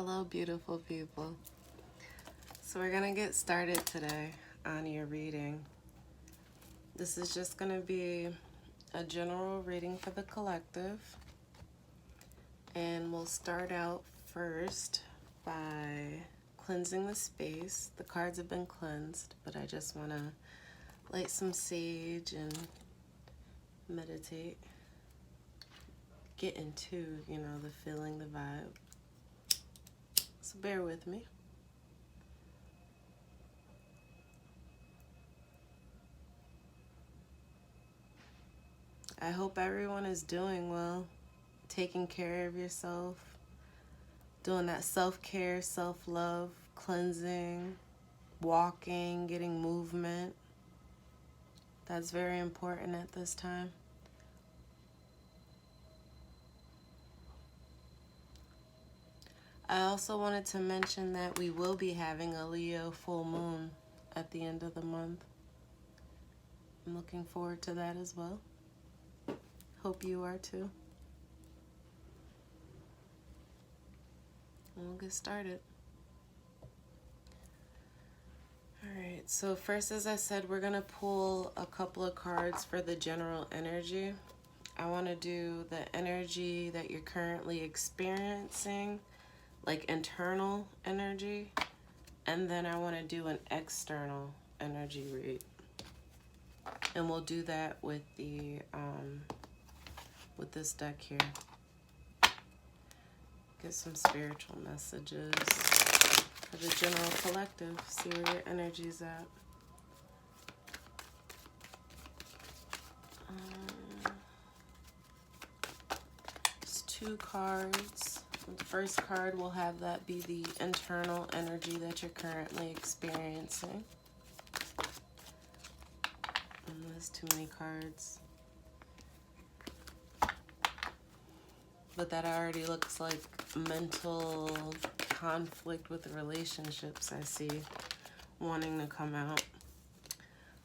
Hello, beautiful people. So we're going to get started today on your reading. This is just going to be a general reading for the collective. And we'll start out first by cleansing the space. The cards have been cleansed, but I just want to light some sage and meditate. Get into, the feeling, the vibe. So bear with me. I hope everyone is doing well, taking care of yourself, doing that self-care, self-love, cleansing, walking, getting movement. That's very important at this time. I also wanted to mention that we will be having a Leo full moon at the end of the month. I'm looking forward to that as well. Hope you are too. We'll get started. Alright, so first, as I said, we're going to pull a couple of cards for the general energy. I want to do the energy that you're currently experiencing, like internal energy, and then I want to do an external energy read. And we'll do that with the with this deck here. Get some spiritual messages for the general collective. See where your energy's at. It's 2 cards. The first card will have that be the internal energy that you're currently experiencing. There's too many cards. But that already looks like mental conflict with relationships, I see, wanting to come out.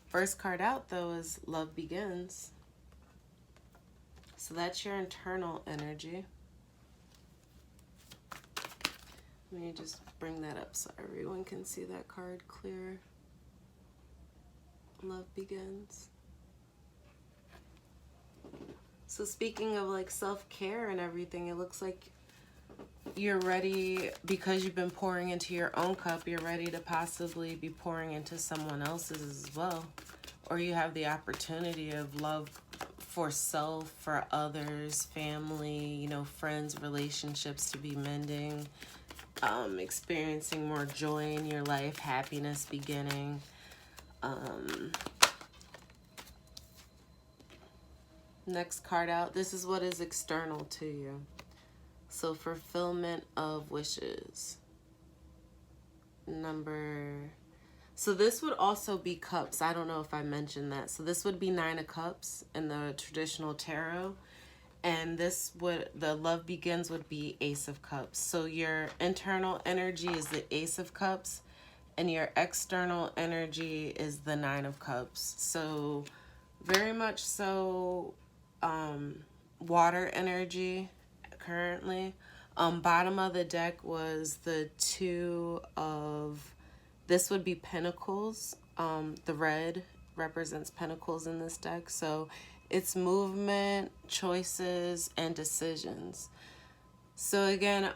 First card out, though, is Love Begins. So that's your internal energy. Let me just bring that up so everyone can see that card clear. Love Begins. So speaking of like self-care and everything, it looks like you're ready, because you've been pouring into your own cup, you're ready to possibly be pouring into someone else's as well. Or you have the opportunity of love for self, for others, family, friends, relationships to be mending, experiencing more joy in your life, happiness beginning. Next card out, this is what is external to you. So fulfillment of wishes. So this would also be cups. I don't know if I mentioned that. So this would be 9 of cups in the traditional tarot. And the Love Begins would be Ace of Cups. So your internal energy is the Ace of Cups, and your external energy is the 9 of Cups. So very much so water energy currently. Bottom of the deck was the 2 of, this would be Pentacles. The red represents Pentacles in this deck. So it's movement, choices, and decisions. So again,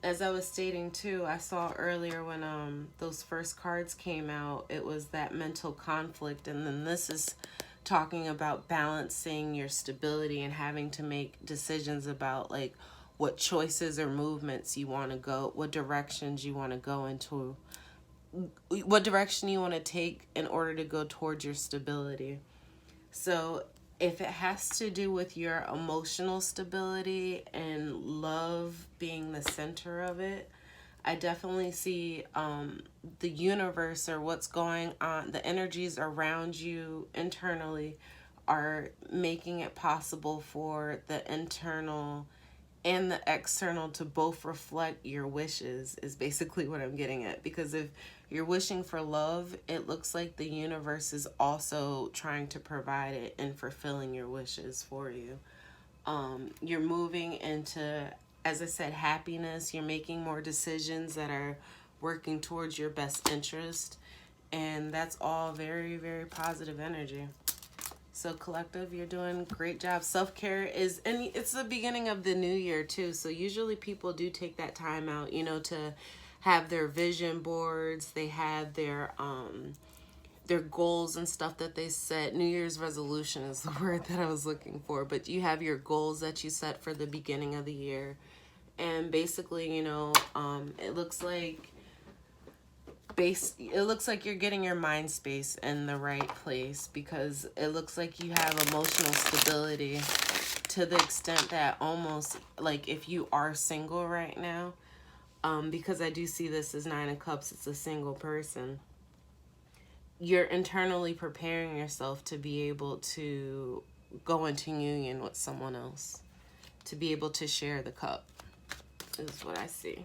as I was stating too, I saw earlier when those first cards came out, it was that mental conflict. And then this is talking about balancing your stability and having to make decisions about like what choices or movements you want to go, what directions you want to go into, what direction you want to take in order to go towards your stability. So if it has to do with your emotional stability and love being the center of it, I definitely see the universe, or what's going on, the energies around you internally are making it possible for the internal and the external to both reflect your wishes, is basically what I'm getting at. Because if you're wishing for love, it looks like the universe is also trying to provide it and fulfilling your wishes for you. You're moving into as I said, happiness. You're making more decisions that are working towards your best interest. And that's all very, very positive energy. So collective, you're doing a great job. Self-care is, and it's the beginning of the new year too. So usually people do take that time out, you know, to have their vision boards. They have their goals and stuff that they set. New Year's resolution is the word that I was looking for. But you have your goals that you set for the beginning of the year. And basically, you know, it looks like you're getting your mind space in the right place, because it looks like you have emotional stability to the extent that almost like if you are single right now, because I do see this as Nine of Cups, it's a single person. You're internally preparing yourself to be able to go into union with someone else, to be able to share the cup, is what I see.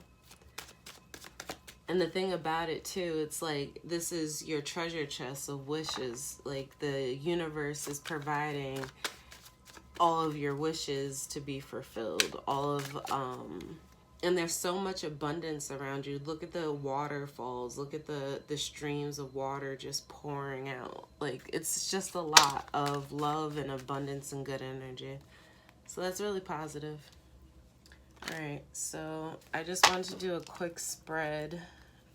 And the thing about it too, it's like this is your treasure chest of wishes. Like the universe is providing all of your wishes to be fulfilled. And there's so much abundance around you. Look at the waterfalls. Look at the streams of water just pouring out. Like it's just a lot of love and abundance and good energy. So that's really positive. All right, so I just wanted to do a quick spread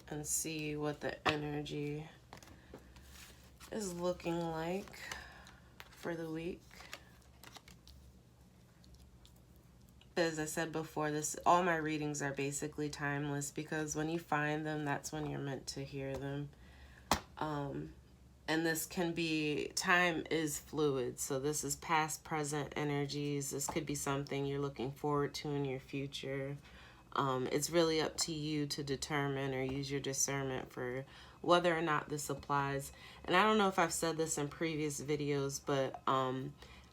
and see what the energy is looking like for the week. As I said before, all my readings are basically timeless, because when you find them, that's when you're meant to hear them. And this can be, time is fluid. So this is past, present energies. This could be something you're looking forward to in your future. It's really up to you to determine or use your discernment for whether or not this applies. And I don't know if I've said this in previous videos, but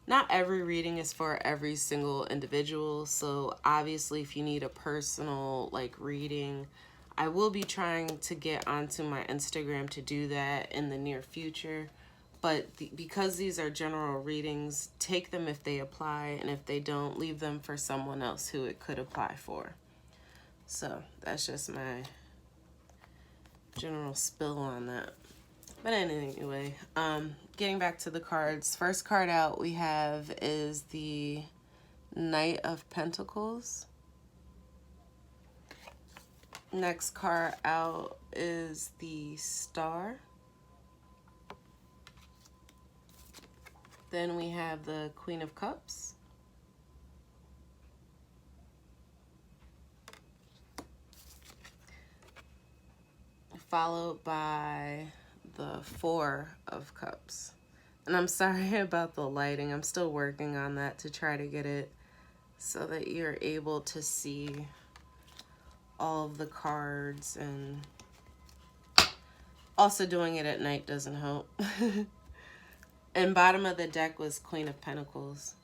not every reading is for every single individual. So obviously if you need a personal reading, I will be trying to get onto my Instagram to do that in the near future. But because these are general readings, take them if they apply, and if they don't, leave them for someone else who it could apply for. So that's just my general spill on that. But anyway, getting back to the cards. First card out we have is the Knight of Pentacles. Next card out is the Star. Then we have the Queen of Cups. Followed by the Four of Cups. And I'm sorry about the lighting. I'm still working on that to try to get it so that you're able to see all of the cards, and also doing it at night doesn't help. And bottom of the deck was Queen of Pentacles,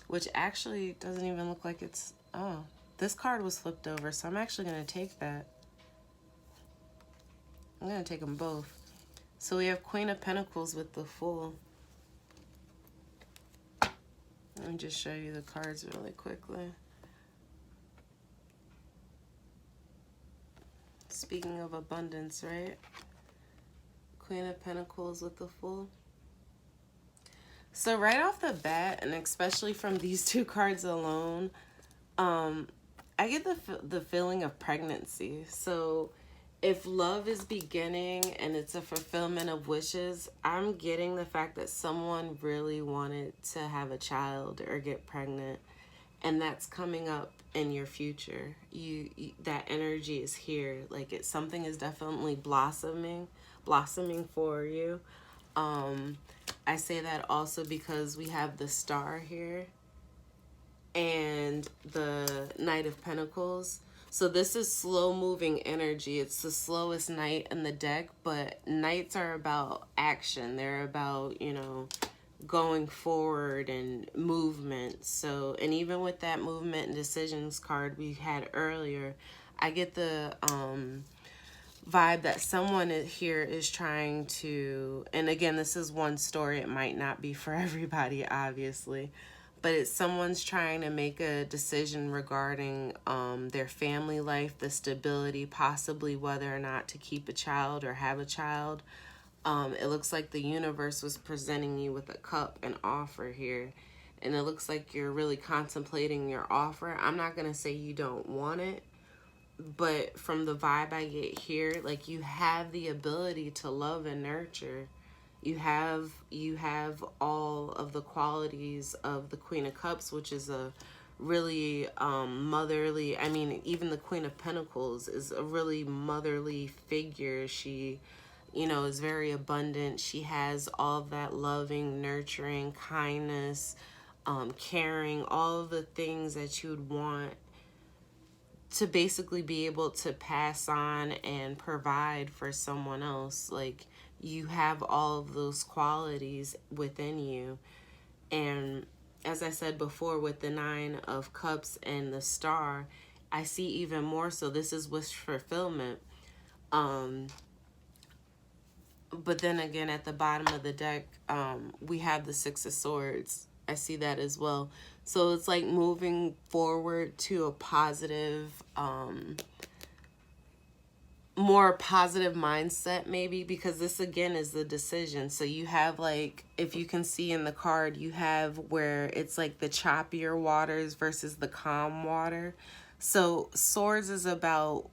which actually doesn't even look like it's, oh, this card was flipped over, so I'm actually going to take that. I'm going to take them both. So we have Queen of Pentacles with the Fool. Let me just show you the cards really quickly. Speaking of abundance, right? Queen of Pentacles with the Fool. So right off the bat, and especially from these two cards alone, I get the feeling of pregnancy. So if love is beginning and it's a fulfillment of wishes, I'm getting the fact that someone really wanted to have a child or get pregnant, and that's coming up in your future. That energy is here. Like something is definitely blossoming for you. I say that also because we have the Star here and the Knight of Pentacles. So this is slow moving energy. It's the slowest knight in the deck, but knights are about action. They're about, you know, going forward and movement. So, and even with that movement and decisions card we had earlier, I get the vibe that someone here is trying to, and again, this is one story. It might not be for everybody, obviously, but it's someone's trying to make a decision regarding their family life, the stability, possibly whether or not to keep a child or have a child. It looks like the universe was presenting you with a cup, an offer here. And it looks like you're really contemplating your offer. I'm not going to say you don't want it, but from the vibe I get here, like, you have the ability to love and nurture. You have all of the qualities of the Queen of Cups, which is a really motherly, I mean, even the Queen of Pentacles is a really motherly figure. She, you know, is very abundant. She has all of that loving, nurturing, kindness, caring, all of the things that you would want to basically be able to pass on and provide for someone else. Like, you have all of those qualities within you. And as I said before, with the 9 of Cups and the Star, I see even more so this is wish fulfillment. But then again, at the bottom of the deck, we have the 6 of Swords. I see that as well. So it's like moving forward to a positive, more positive mindset maybe, because this again is the decision. So you have, like, if you can see in the card, you have where it's like the choppier waters versus the calm water. So Swords is about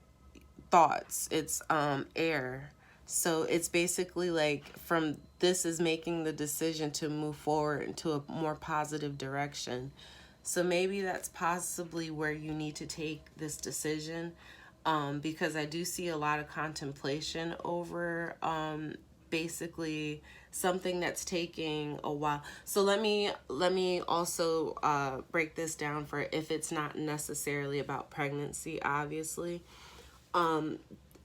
thoughts. It's air. So it's basically like, from this is making the decision to move forward into a more positive direction. So maybe that's possibly where you need to take this decision, because I do see a lot of contemplation over basically something that's taking a while. So let me also break this down for if it's not necessarily about pregnancy, obviously.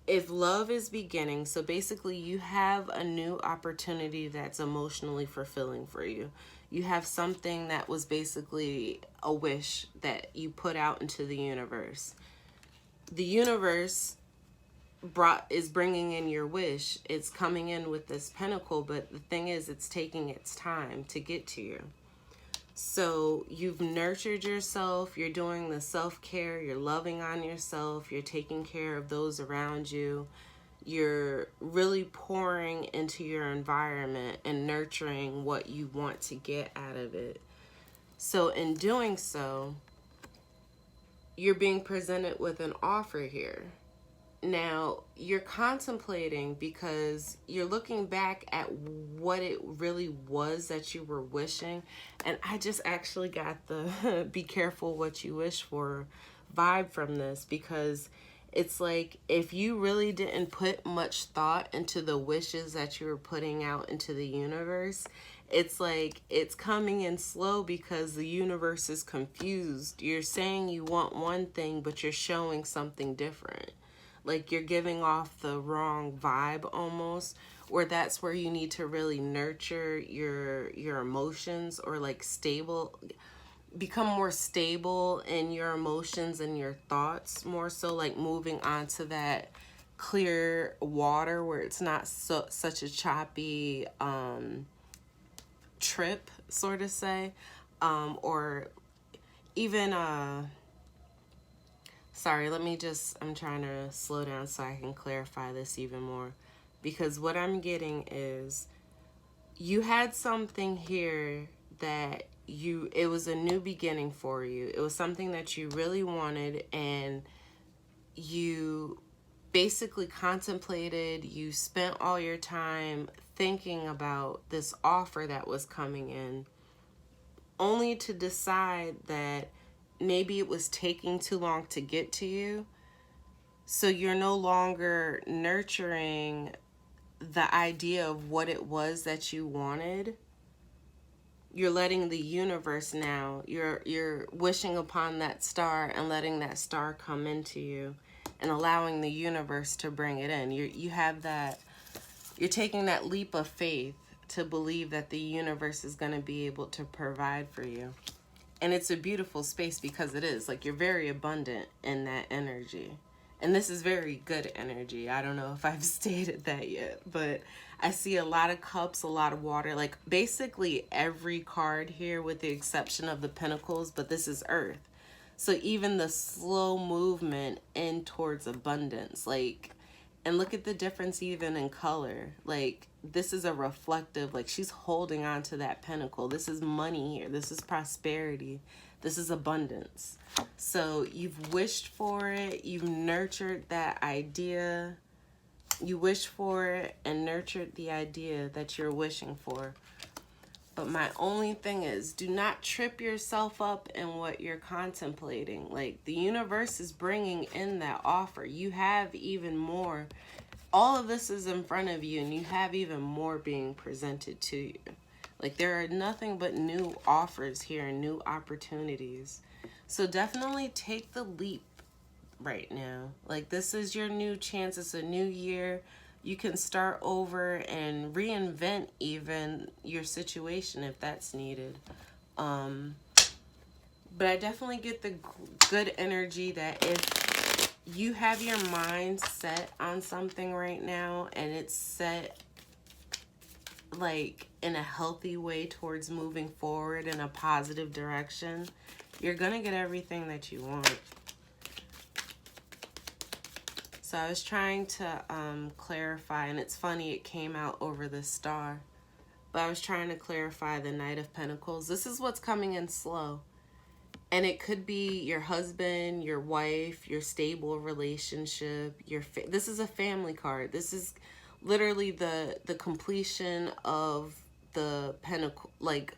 If love is beginning, so basically you have a new opportunity that's emotionally fulfilling for you. You have something that was basically a wish that you put out into the universe. The universe is bringing in your wish. It's coming in with this pentacle, but the thing is, it's taking its time to get to you. So you've nurtured yourself, you're doing the self-care, you're loving on yourself, you're taking care of those around you, you're really pouring into your environment and nurturing what you want to get out of it. So in doing so, you're being presented with an offer here. Now, you're contemplating because you're looking back at what it really was that you were wishing. And I just actually got the be careful what you wish for vibe from this, because it's like, if you really didn't put much thought into the wishes that you were putting out into the universe, it's like it's coming in slow because the universe is confused. You're saying you want one thing, but you're showing something different. Like, you're giving off the wrong vibe almost, or that's where you need to really nurture your emotions, or like become more stable in your emotions and your thoughts, more so like moving on to that clear water where it's not such a choppy trip, sort of say, or even sorry, I'm trying to slow down so I can clarify this even more. Because what I'm getting is, you had something here that it was a new beginning for you. It was something that you really wanted, and you basically contemplated, you spent all your time thinking about this offer that was coming in, only to decide that maybe it was taking too long to get to you. So you're no longer nurturing the idea of what it was that you wanted. You're letting the universe now, you're wishing upon that star and letting that star come into you and allowing the universe to bring it in. You have that, you're taking that leap of faith to believe that the universe is going to be able to provide for you. And it's a beautiful space, because it is. Like, you're very abundant in that energy. And this is very good energy. I don't know if I've stated that yet, but I see a lot of cups, a lot of water, like basically every card here with the exception of the pentacles, but this is earth. So even the slow movement in towards abundance, like, and look at the difference even in color. Like, this is a reflective, like she's holding on to that pentacle. This is money here. This is prosperity. This is abundance. So you've wished for it. You've nurtured that idea. You wished for it and nurtured the idea that you're wishing for. But my only thing is, do not trip yourself up in what you're contemplating. Like, the universe is bringing in that offer. You have even more. All of this is in front of you, and you have even more being presented to you. Like, there are nothing but new offers here and new opportunities. So definitely take the leap right now. Like, this is your new chance. It's a new year. You can start over and reinvent even your situation if that's needed. But I definitely get the good energy that if you have your mind set on something right now and it's set like in a healthy way towards moving forward in a positive direction, you're gonna get everything that you want. So I was trying to clarify, and it's funny, it came out over the star, but I was trying to clarify the Knight of Pentacles. This is what's coming in slow. And it could be your husband, your wife, your stable relationship, this is a family card. This is literally the completion of the pentacle, like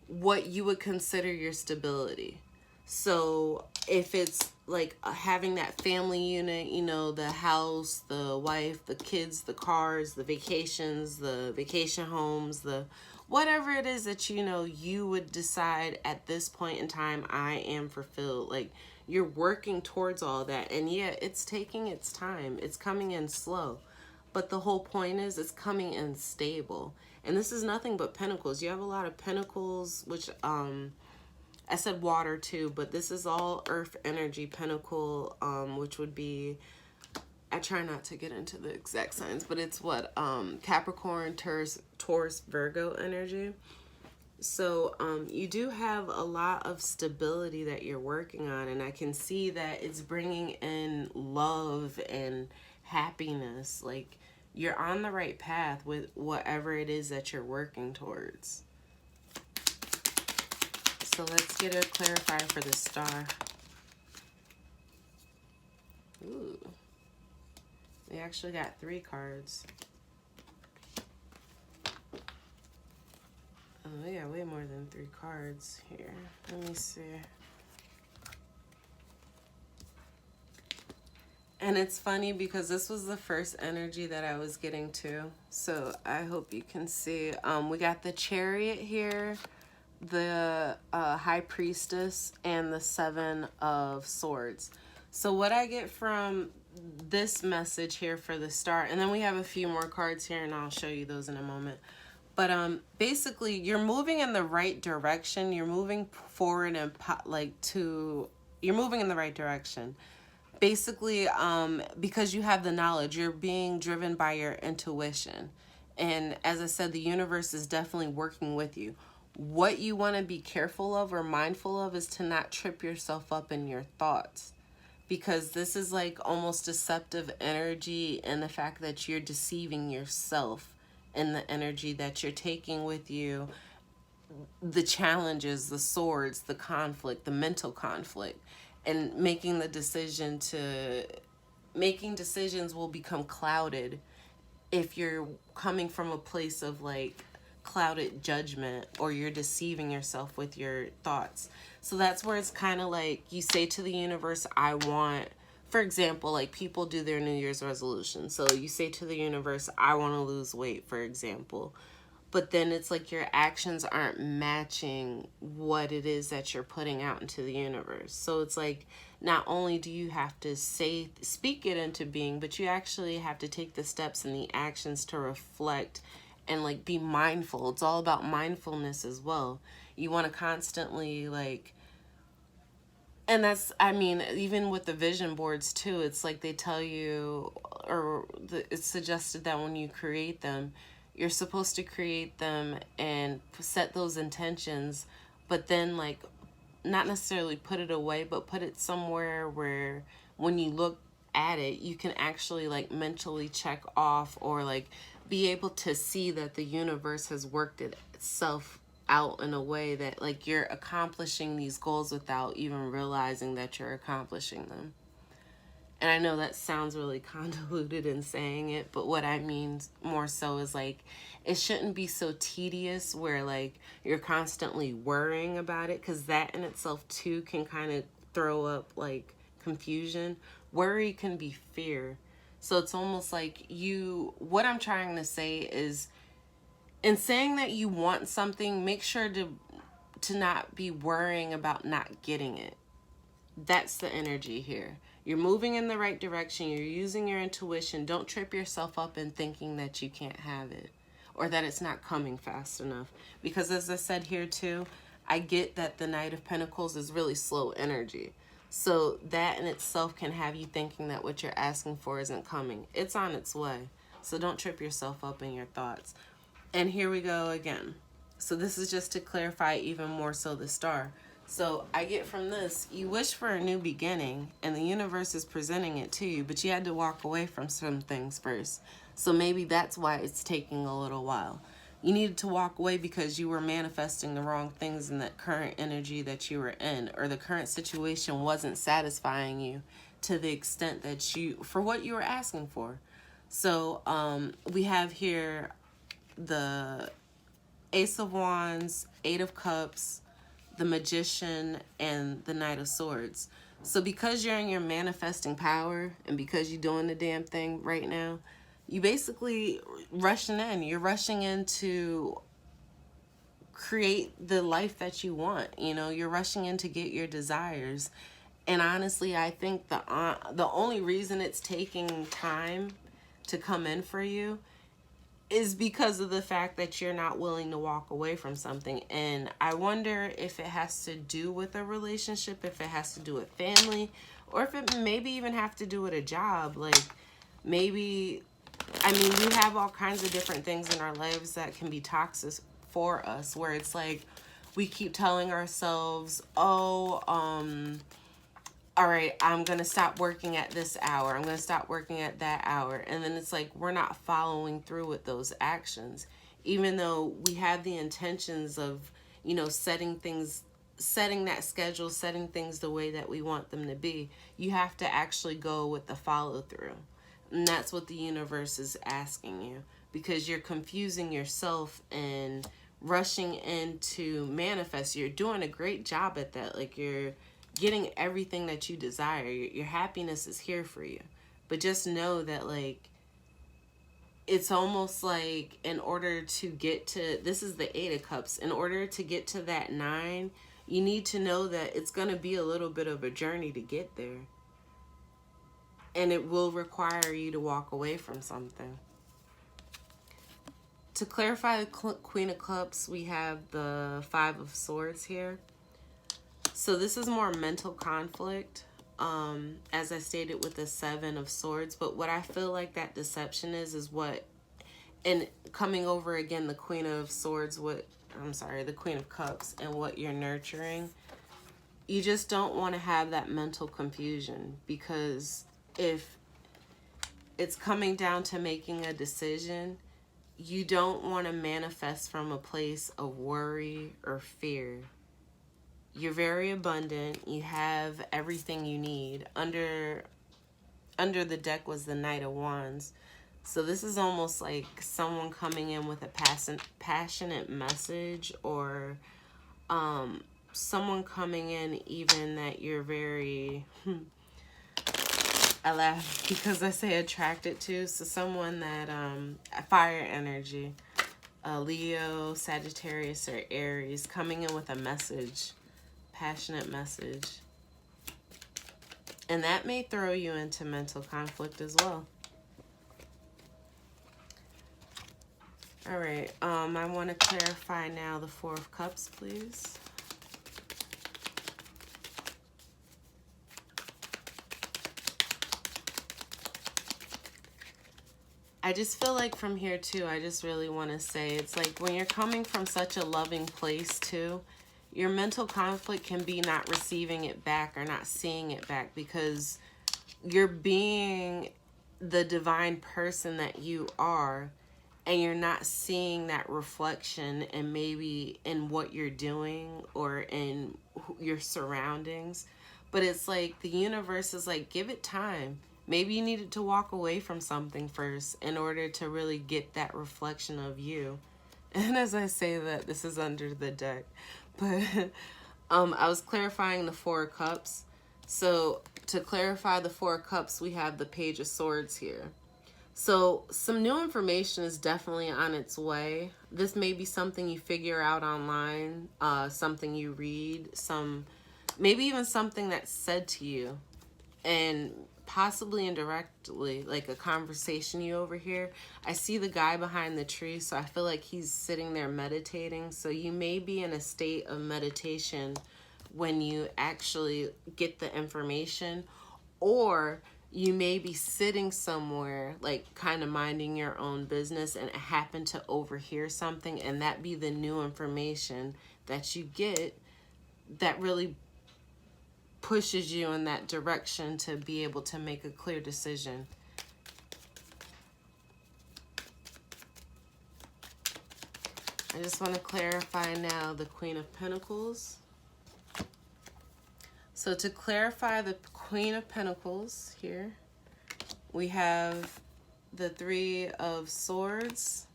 what you would consider your stability. So if it's like having that family unit, you know, the house, the wife, the kids, the cars, the vacations, the vacation homes, the whatever it is that, you know, you would decide at this point in time, I am fulfilled. Like, you're working towards all that. And yeah, it's taking its time. It's coming in slow. But the whole point is it's coming in stable. And this is nothing but pentacles. You have a lot of pentacles, which I said water too, but this is all earth energy. Pentacle, which would be, I try not to get into the exact signs, but it's what, Capricorn, Taurus, Virgo energy. So you do have a lot of stability that you're working on, and I can see that it's bringing in love and happiness. Like, you're on the right path with whatever it is that you're working towards. So let's get a clarifier for the star. Ooh. We actually got 3 cards. Oh, we got way more than 3 cards here. Let me see. And it's funny because this was the first energy that I was getting to. So I hope you can see. We got the Chariot here, the High Priestess, and the 7 of Swords. So what I get from this message here for the star, and then we have a few more cards here, and I'll show you those in a moment. But basically, you're moving in the right direction. You're moving forward and you're moving in the right direction. Basically, because you have the knowledge, you're being driven by your intuition. And as I said, the universe is definitely working with you. What you want to be careful of or mindful of is to not trip yourself up in your thoughts. Because this is like almost deceptive energy, and the fact that you're deceiving yourself in the energy that you're taking with you, the challenges, the swords, the conflict, the mental conflict, and making decisions will become clouded if you're coming from a place of like clouded judgment, or you're deceiving yourself with your thoughts. So that's where it's kind of like you say to the universe, I want, for example, like people do their New Year's resolution. So you say to the universe, I want to lose weight, for example. But then it's like your actions aren't matching what it is that you're putting out into the universe. So it's like, not only do you have to speak it into being, but you actually have to take the steps and the actions to reflect and like be mindful. It's all about mindfulness as well. You want to constantly like, and that's, I mean, even with the vision boards too, it's like they tell you, or it's suggested that when you create them, you're supposed to create them and set those intentions, but then like not necessarily put it away, but put it somewhere where when you look at it, you can actually like mentally check off, or like be able to see that the universe has worked itself out in a way that like you're accomplishing these goals without even realizing that you're accomplishing them. And I know that sounds really convoluted in saying it, but what I mean more so is like, it shouldn't be so tedious where like you're constantly worrying about it, because that in itself too can kind of throw up like confusion. Worry can be fear. So it's almost like what I'm trying to say is, in saying that you want something, make sure to not be worrying about not getting it. That's the energy here. You're moving in the right direction. You're using your intuition. Don't trip yourself up in thinking that you can't have it, or that it's not coming fast enough. Because as I said here too, I get that the Knight of Pentacles is really slow energy. So that in itself can have you thinking that what you're asking for isn't coming. It's on its way. So don't trip yourself up in your thoughts. And here we go again. So this is just to clarify even more so the star. So I get from this, you wish for a new beginning and the universe is presenting it to you, but you had to walk away from some things first. So maybe that's why it's taking a little while. You needed to walk away because you were manifesting the wrong things in that current energy that you were in, or the current situation wasn't satisfying you to the extent that for what you were asking for. So we have here the Ace of Wands, Eight of Cups, the Magician, and the Knight of Swords. So because you're in your manifesting power and because you're doing the damn thing right now, you basically rushing in. You're rushing in to create the life that you want. You know, you're rushing in to get your desires. And honestly, I think the only reason it's taking time to come in for you is because of the fact that you're not willing to walk away from something. And I wonder if it has to do with a relationship, if it has to do with family, or if it maybe even have to do with a job. Like maybe, I mean, we have all kinds of different things in our lives that can be toxic for us, where it's like we keep telling ourselves, oh, all right, I'm going to stop working at this hour. I'm going to stop working at that hour. And then it's like we're not following through with those actions. Even though we have the intentions of, you know, setting that schedule, setting things the way that we want them to be, you have to actually go with the follow through. And that's what the universe is asking you, because you're confusing yourself and rushing in to manifest. You're doing a great job at that. Like you're getting everything that you desire. Your happiness is here for you. But just know that like it's almost like in order to get to, this is the Eight of Cups, in order to get to that 9, you need to know that it's going to be a little bit of a journey to get there. And it will require you to walk away from something. To clarify the Queen of Cups, we have the Five of Swords here. So this is more mental conflict, as I stated with the Seven of Swords. But what I feel like that deception is what, and coming over again, the Queen of Swords, the Queen of Cups, and what you're nurturing. You just don't want to have that mental confusion, because if it's coming down to making a decision, you don't want to manifest from a place of worry or fear. You're very abundant. You have everything you need. Under the deck was the Knight of Wands. So this is almost like someone coming in with a passionate message, or someone coming in even that you're very... I laugh because I say attracted to. So someone that, fire energy, Leo, Sagittarius, or Aries, coming in with a message. Passionate message. And that may throw you into mental conflict as well. All right, I want to clarify now the Four of Cups, please. I just feel like from here too, I just really want to say, it's like when you're coming from such a loving place too, your mental conflict can be not receiving it back or not seeing it back, because you're being the divine person that you are, and you're not seeing that reflection and maybe in what you're doing or in your surroundings. But it's like the universe is like, give it time. Maybe you needed to walk away from something first in order to really get that reflection of you. And as I say that, this is under the deck. But I was clarifying the Four of Cups. So to clarify the Four of Cups, we have the Page of Swords here. So some new information is definitely on its way. This may be something you figure out online, something you read, maybe even something that's said to you, and possibly indirectly, like a conversation you overhear. I see the guy behind the tree, so I feel like he's sitting there meditating. So you may be in a state of meditation when you actually get the information, or you may be sitting somewhere, like kind of minding your own business, and happen to overhear something, and that be the new information that you get that really pushes you in that direction to be able to make a clear decision. I just want to clarify now the Queen of Pentacles. So to clarify the Queen of Pentacles here, we have the Three of Swords,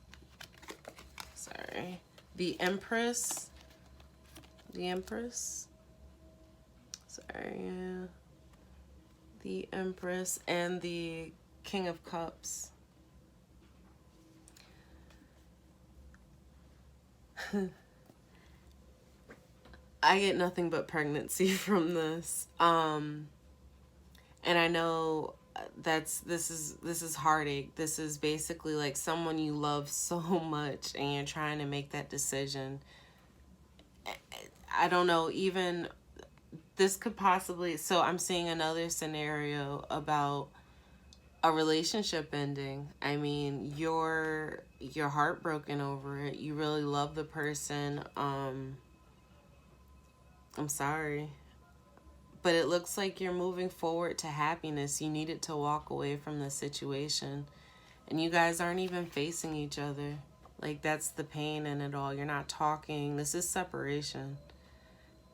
the Empress, the Empress, and the King of Cups. I get nothing but pregnancy from this. And I know this is heartache. This is basically like someone you love so much and you're trying to make that decision. I don't know, even this could possibly, so I'm seeing another scenario about a relationship ending. I mean, you're heartbroken over it. You really love the person. I'm sorry. But it looks like you're moving forward to happiness. You needed to walk away from the situation. And you guys aren't even facing each other. Like, that's the pain in it all. You're not talking. This is separation.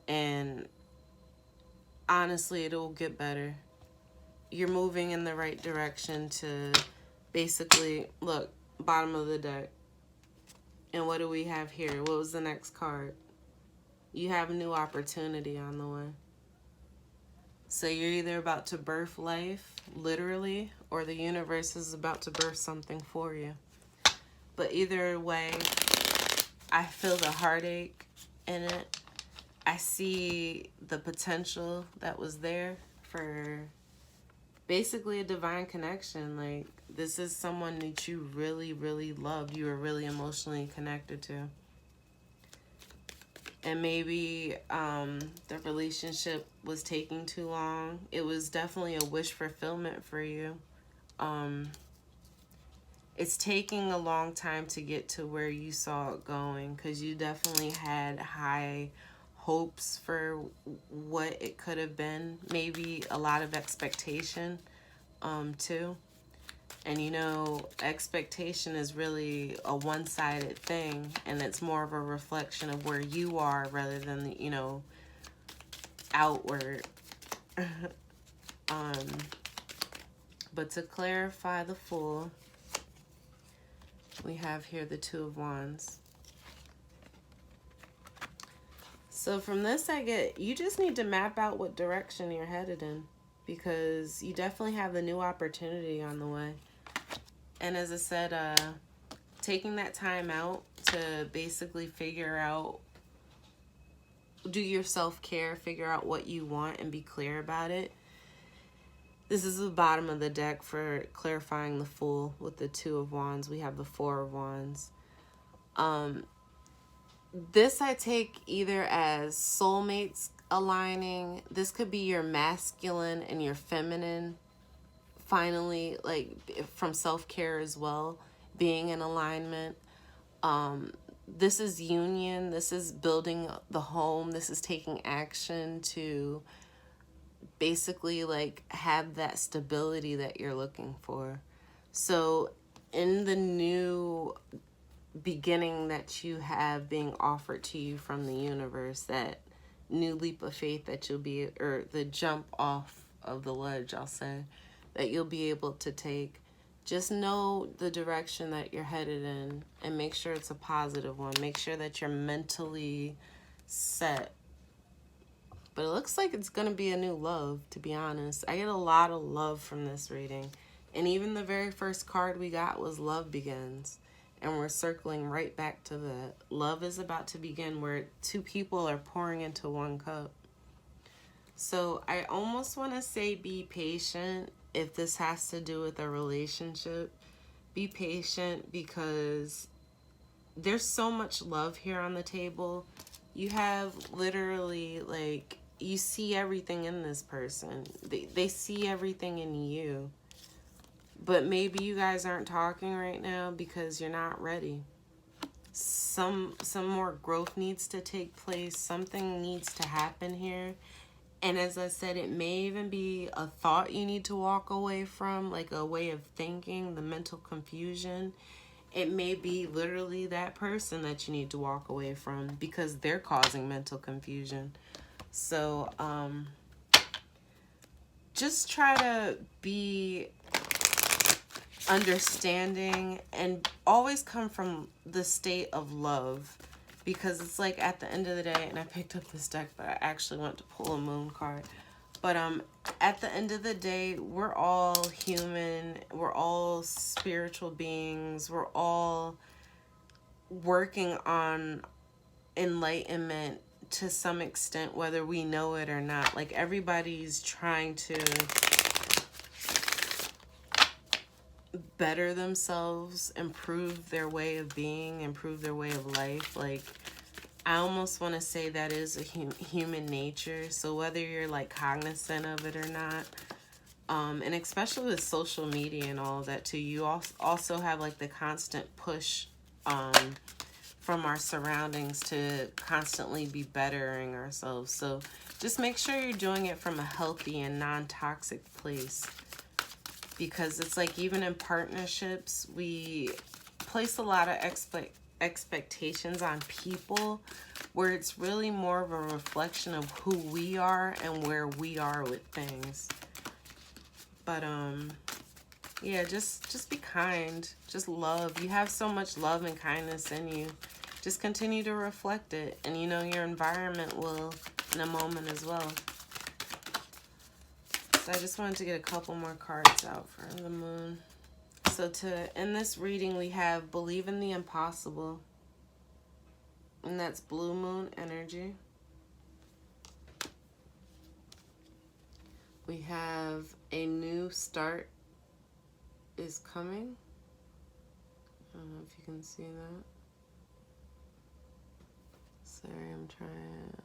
And honestly, it'll get better. You're moving in the right direction to basically, look, bottom of the deck. And what do we have here? What was the next card? You have a new opportunity on the way. So you're either about to birth life, literally, or the universe is about to birth something for you. But either way, I feel the heartache in it. I see the potential that was there for basically a divine connection. Like, this is someone that you really, really loved. You were really emotionally connected to. And maybe the relationship was taking too long. It was definitely a wish fulfillment for you. It's taking a long time to get to where you saw it going, because you definitely had high hopes for what it could have been. Maybe a lot of expectation too. And you know, expectation is really a one-sided thing, and it's more of a reflection of where you are rather than the, you know, outward. But to clarify the Fool, we have here the Two of Wands. So from this, I get you just need to map out what direction you're headed in, because you definitely have the new opportunity on the way. And as I said, taking that time out to basically figure out, do your self-care, figure out what you want and be clear about it. This is the bottom of the deck for clarifying the Fool with the Two of Wands. We have the Four of Wands. This I take either as soulmates aligning. This could be your masculine and your feminine finally, like, from self-care as well, being in alignment. This is union. This is building the home. This is taking action to basically, like, have that stability that you're looking for. So in the new beginning that you have being offered to you from the universe, that new leap of faith that you'll be, or the jump off of the ledge, I'll say, that you'll be able to take, just know the direction that you're headed in and make sure it's a positive one. Make sure that you're mentally set. But it looks like it's going to be a new love, to be honest. I get a lot of love from this reading. And even the very first card we got was Love Begins. And we're circling right back to that. Love is about to begin, where two people are pouring into one cup. So I almost want to say be patient if this has to do with a relationship. Be patient, because there's so much love here on the table. You have literally, like, you see everything in this person. They see everything in you. But maybe you guys aren't talking right now because you're not ready. Some more growth needs to take place. Something needs to happen here. And as I said, it may even be a thought you need to walk away from, like a way of thinking, the mental confusion. It may be literally that person that you need to walk away from because they're causing mental confusion. So just try to be understanding and always come from the state of love, because it's like at the end of the day, and I picked up this deck, but I actually went to pull a moon card. But at the end of the day, we're all human. We're all spiritual beings. We're all working on enlightenment to some extent, whether we know it or not. Like, everybody's trying to better themselves, improve their way of being, improve their way of life. Like, I almost want to say that is a human nature. So whether you're like cognizant of it or not, and especially with social media and all of that too, you also have like the constant push from our surroundings to constantly be bettering ourselves. So just make sure you're doing it from a healthy and non-toxic place. Because it's like, even in partnerships, we place a lot of expectations on people, where it's really more of a reflection of who we are and where we are with things. But yeah, just be kind. Just love. You have so much love and kindness in you. Just continue to reflect it, and you know your environment will in a moment as well. So I just wanted to get a couple more cards out for the moon. So to end this reading, we have Believe in the Impossible. And that's blue moon energy. We have A New Start is Coming. I don't know if you can see that. Sorry, I'm trying.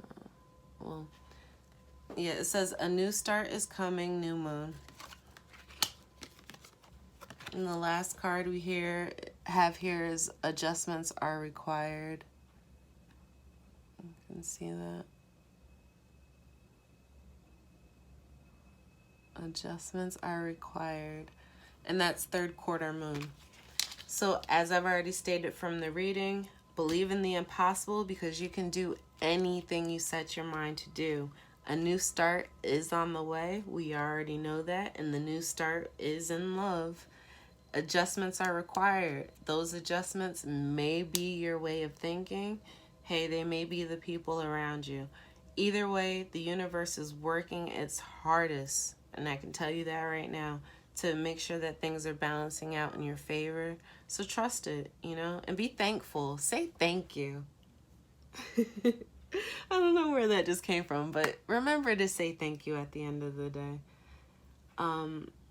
Well, yeah, it says A New Start is Coming, new moon. And the last card we have here is Adjustments Are Required. You can see that. Adjustments are required. And that's third quarter moon. So as I've already stated from the reading, believe in the impossible, because you can do anything you set your mind to do. A new start is on the way. We already know that. And the new start is in love. Adjustments are required. Those adjustments may be your way of thinking. Hey, they may be the people around you. Either way, the universe is working its hardest, and I can tell you that right now, to make sure that things are balancing out in your favor. So trust it, you know, and be thankful. Say thank you. I don't know where that just came from, but remember to say thank you at the end of the day.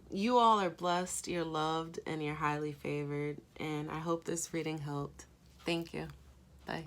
You all are blessed, you're loved, and you're highly favored. And I hope this reading helped. Thank you. Bye.